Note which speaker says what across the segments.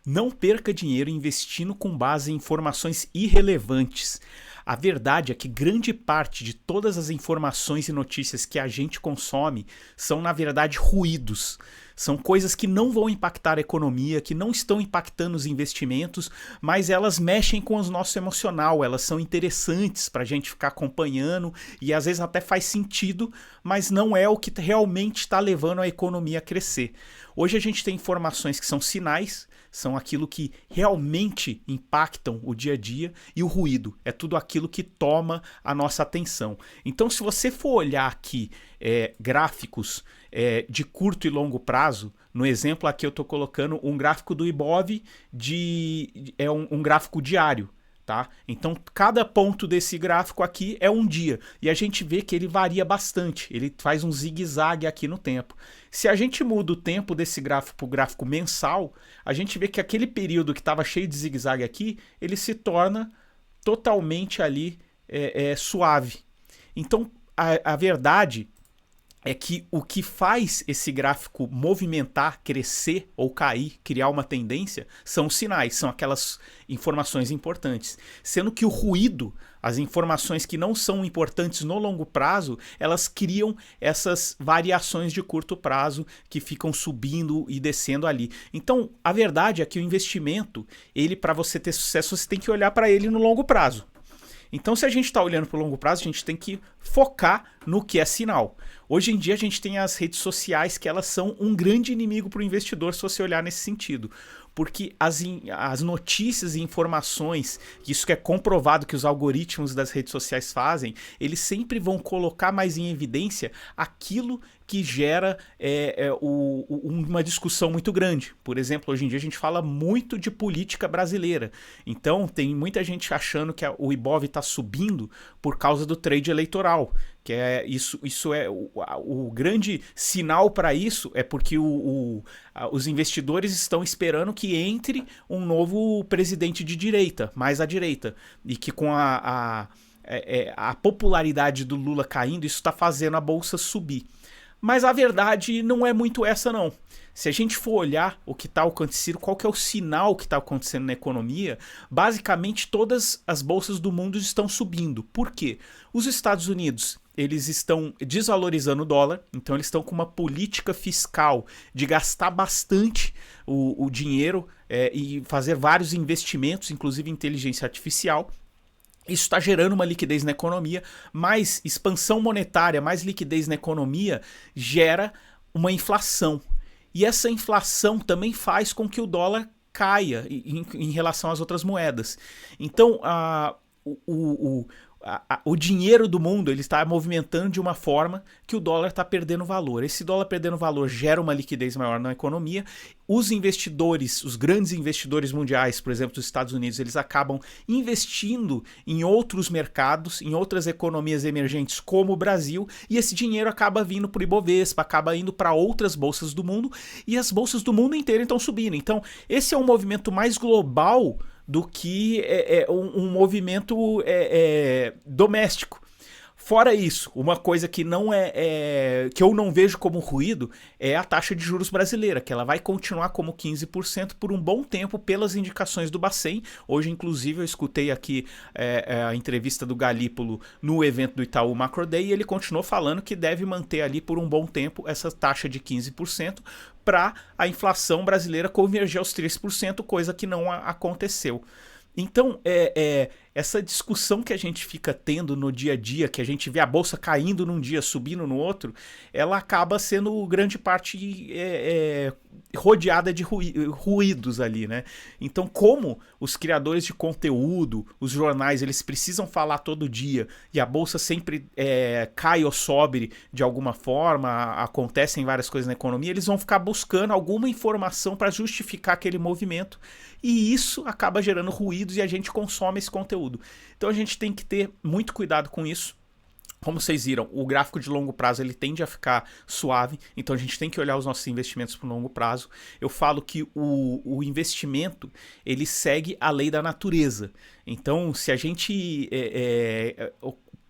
Speaker 1: Não perca dinheiro investindo com base em informações irrelevantes. A verdade é que grande parte de todas as informações e notícias que a gente consome são, na verdade, ruídos. São coisas que não vão impactar a economia, que não estão impactando os investimentos, mas elas mexem com o nosso emocional, elas são interessantes para a gente ficar acompanhando e às vezes até faz sentido, mas não é o que realmente está levando a economia a crescer. Hoje a gente tem informações que são sinais, são aquilo que realmente impactam o dia a dia, e o ruído é tudo aquilo que toma a nossa atenção. Então, se você for olhar aqui gráficos de curto e longo prazo, no exemplo aqui eu estou colocando um gráfico do Ibov, um gráfico diário. Tá? Então, cada ponto desse gráfico aqui é um dia. E a gente vê que ele varia bastante. Ele faz um zigue-zague aqui no tempo. Se a gente muda o tempo desse gráfico para o gráfico mensal, a gente vê que aquele período que estava cheio de zigue-zague aqui, ele se torna totalmente ali suave. Então, a verdade é que o que faz esse gráfico movimentar, crescer ou cair, criar uma tendência, são os sinais, são aquelas informações importantes. Sendo que o ruído, as informações que não são importantes no longo prazo, elas criam essas variações de curto prazo que ficam subindo e descendo ali. Então, a verdade é que o investimento, ele, para você ter sucesso, você tem que olhar para ele no longo prazo. Então, se a gente está olhando para o longo prazo, a gente tem que focar no que é sinal. Hoje em dia, a gente tem as redes sociais que elas são um grande inimigo para o investidor, se você olhar nesse sentido. Porque as notícias e informações, isso que é comprovado que os algoritmos das redes sociais fazem, eles sempre vão colocar mais em evidência aquilo que gera uma discussão muito grande. Por exemplo, hoje em dia a gente fala muito de política brasileira. Então, tem muita gente achando que o Ibov está subindo por causa do trade eleitoral. Que é isso é o grande sinal para isso, é porque os investidores estão esperando que entre um novo presidente de direita, mais à direita, e que com a popularidade do Lula caindo, isso está fazendo a bolsa subir. Mas a verdade não é muito essa, não. Se a gente for olhar o que está acontecendo, qual que é o sinal que está acontecendo na economia, basicamente todas as bolsas do mundo estão subindo. Por quê? Os Estados Unidos, eles estão desvalorizando o dólar, então eles estão com uma política fiscal de gastar bastante o dinheiro e fazer vários investimentos, inclusive em inteligência artificial. Isso está gerando uma liquidez na economia, mais expansão monetária, mais liquidez na economia gera uma inflação. E essa inflação também faz com que o dólar caia em relação às outras moedas. Então, o dinheiro do mundo ele está movimentando de uma forma que o dólar está perdendo valor. Esse dólar perdendo valor gera uma liquidez maior na economia. Os investidores, os grandes investidores mundiais, por exemplo, dos Estados Unidos, eles acabam investindo em outros mercados, em outras economias emergentes como o Brasil, e esse dinheiro acaba vindo para o Ibovespa, acaba indo para outras bolsas do mundo, e as bolsas do mundo inteiro estão subindo. Então, esse é um movimento mais global do que um movimento doméstico. Fora isso, uma coisa que que eu não vejo como ruído é a taxa de juros brasileira, que ela vai continuar como 15% por um bom tempo pelas indicações do Bacen. Hoje, inclusive, eu escutei aqui a entrevista do Galípolo no evento do Itaú Macro Day e ele continuou falando que deve manter ali por um bom tempo essa taxa de 15% para a inflação brasileira converger aos 3%, coisa que não aconteceu. Então, essa discussão que a gente fica tendo no dia a dia, que a gente vê a bolsa caindo num dia, subindo no outro, ela acaba sendo grande parte rodeada de ruídos ali, né? Então, como os criadores de conteúdo, os jornais, eles precisam falar todo dia e a bolsa sempre cai ou sobe de alguma forma, acontecem várias coisas na economia, eles vão ficar buscando alguma informação para justificar aquele movimento e isso acaba gerando ruídos e a gente consome esse conteúdo. Então a gente tem que ter muito cuidado com isso. Como vocês viram, o gráfico de longo prazo ele tende a ficar suave, então a gente tem que olhar os nossos investimentos para o longo prazo. Eu falo que o investimento ele segue a lei da natureza. Então, se a gente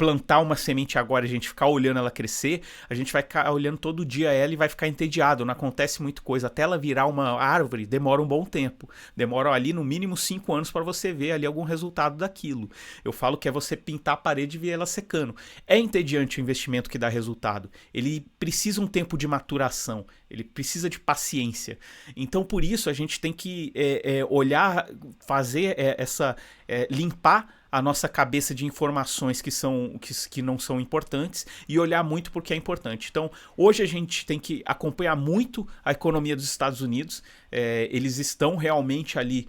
Speaker 1: plantar uma semente agora e a gente ficar olhando ela crescer, a gente vai ficar olhando todo dia ela e vai ficar entediado, não acontece muita coisa. Até ela virar uma árvore, demora um bom tempo. Demora ali no mínimo 5 anos para você ver ali algum resultado daquilo. Eu falo que é você pintar a parede e ver ela secando. É entediante o investimento que dá resultado. Ele precisa um tempo de maturação, ele precisa de paciência. Então, por isso, a gente tem que olhar, fazer limpar a nossa cabeça de informações que não são importantes e olhar muito porque é importante. Então, hoje a gente tem que acompanhar muito a economia dos Estados Unidos. Eles estão realmente ali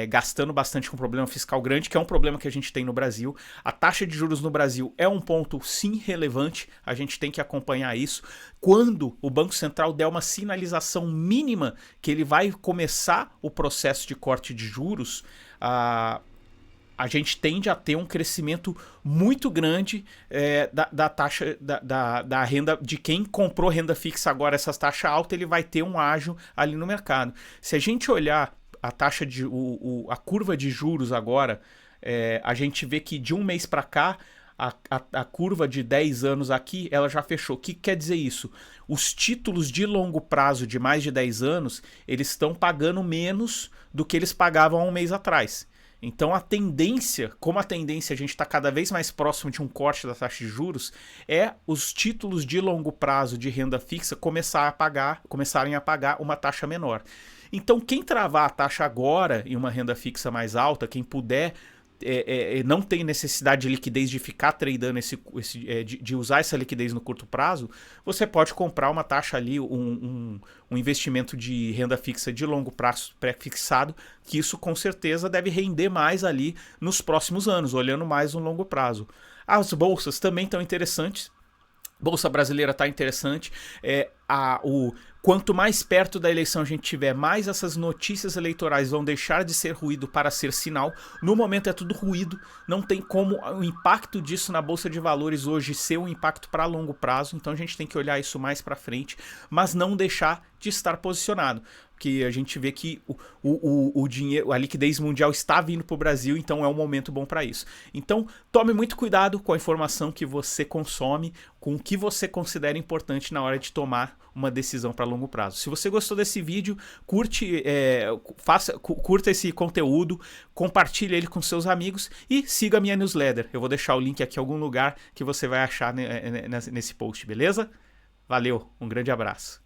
Speaker 1: gastando bastante com um problema fiscal grande, que é um problema que a gente tem no Brasil. A taxa de juros no Brasil é um ponto, sim, relevante. A gente tem que acompanhar isso. Quando o Banco Central der uma sinalização mínima que ele vai começar o processo de corte de juros, a gente tende a ter um crescimento muito grande da taxa da renda, de quem comprou renda fixa agora, essas taxas altas, ele vai ter um ágio ali no mercado. Se a gente olhar a taxa a curva de juros agora, a gente vê que de um mês para cá, a curva de 10 anos aqui, ela já fechou. O que quer dizer isso? Os títulos de longo prazo de mais de 10 anos, eles estão pagando menos do que eles pagavam há um mês atrás. Então a tendência, como a tendência a gente está cada vez mais próximo de um corte da taxa de juros, é os títulos de longo prazo de renda fixa começarem a pagar uma taxa menor. Então quem travar a taxa agora em uma renda fixa mais alta, quem puder, não tem necessidade de liquidez de ficar tradando de usar essa liquidez no curto prazo, você pode comprar uma taxa ali, um investimento de renda fixa de longo prazo pré-fixado, que isso com certeza deve render mais ali nos próximos anos, olhando mais no longo prazo. As bolsas também estão interessantes. Bolsa brasileira está interessante. Quanto mais perto da eleição a gente tiver, mais essas notícias eleitorais vão deixar de ser ruído para ser sinal. No momento é tudo ruído, não tem como o impacto disso na Bolsa de Valores hoje ser um impacto para longo prazo, então a gente tem que olhar isso mais para frente, mas não deixar de estar posicionado, porque a gente vê que o dinheiro, a liquidez mundial está vindo para o Brasil, então é um momento bom para isso. Então tome muito cuidado com a informação que você consome, com o que você considera importante na hora de tomar uma decisão para longo prazo. Se você gostou desse vídeo, curta esse conteúdo, compartilhe ele com seus amigos e siga a minha newsletter. Eu vou deixar o link aqui em algum lugar que você vai achar nesse post, beleza? Valeu, um grande abraço.